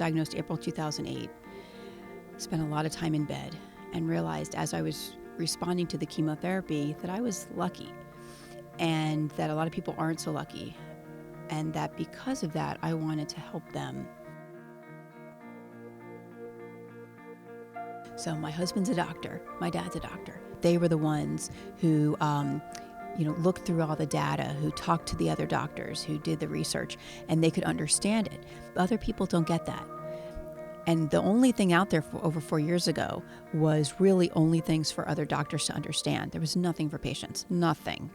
diagnosed April 2008. Spent a lot of time in bed and realized as I was responding to the chemotherapy that I was lucky and that a lot of people aren't so lucky. And that because of that, I wanted to help them. So my husband's a doctor, my dad's a doctor. They were the ones who looked through all the data, who talked to the other doctors, who did the research, and they could understand it. Other people don't get that. And the only thing out there for over 4 years ago was really only things for other doctors to understand. There was nothing for patients, nothing.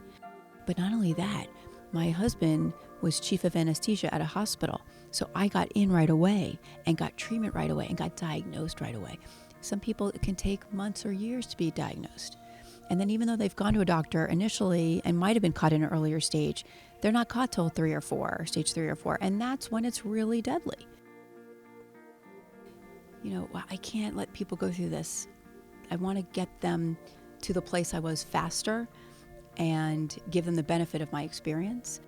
But not only that, my husband was chief of anesthesia at a hospital. So I got in right away and got treatment right away and got diagnosed right away. Some people, it can take months or years to be diagnosed. And then even though they've gone to a doctor initially and might have been caught in an earlier stage, they're not caught till 3 or 4, stage 3 or 4. And that's when it's really deadly. I can't let people go through this. I want to get them to the place I was faster and give them the benefit of my experience.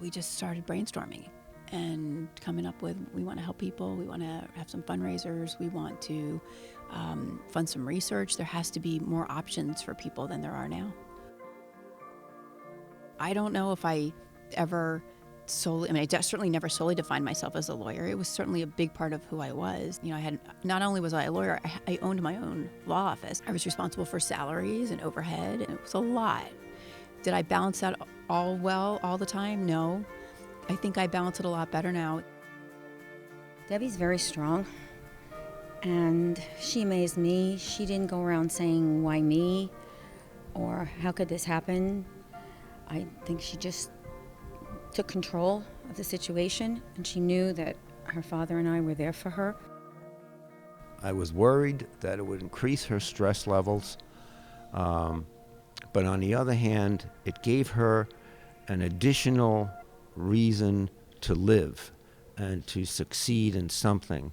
We just started brainstorming and coming up with, we want to help people, we want to have some fundraisers, we want to fund some research. There has to be more options for people than there are now. I don't know if I ever I certainly never solely defined myself as a lawyer. It was certainly a big part of who I was. Not only was I a lawyer, I owned my own law office. I was responsible for salaries and overhead, and it was a lot. Did I balance that all well all the time? No. I think I balance it a lot better now. Debbie's very strong, and she amazed me. She didn't go around saying, why me? Or how could this happen? I think she just took control of the situation, and she knew that her father and I were there for her. I was worried that it would increase her stress levels, but on the other hand, it gave her an additional reason to live and to succeed in something.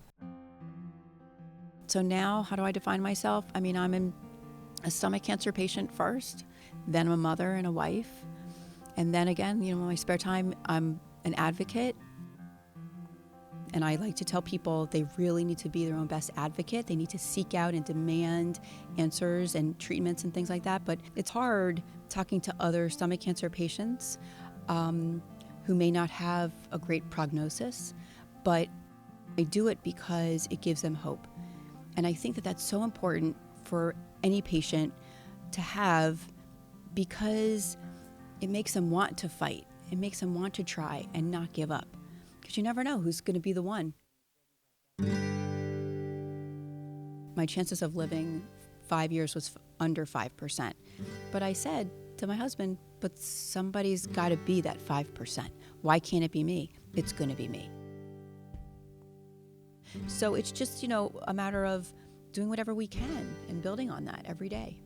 So now, how do I define myself? I'm a stomach cancer patient first, then I'm a mother and a wife. And then again, in my spare time, I'm an advocate. And I like to tell people they really need to be their own best advocate. They need to seek out and demand answers and treatments and things like that. But it's hard talking to other stomach cancer patients who may not have a great prognosis. But I do it because it gives them hope. And I think that that's so important for any patient to have, because it makes them want to fight. It makes them want to try and not give up. Because you never know who's going to be the one. My chances of living 5 years was under 5%. But I said to my husband, but somebody's got to be that 5%. Why can't it be me? It's going to be me. So it's just, a matter of doing whatever we can and building on that every day.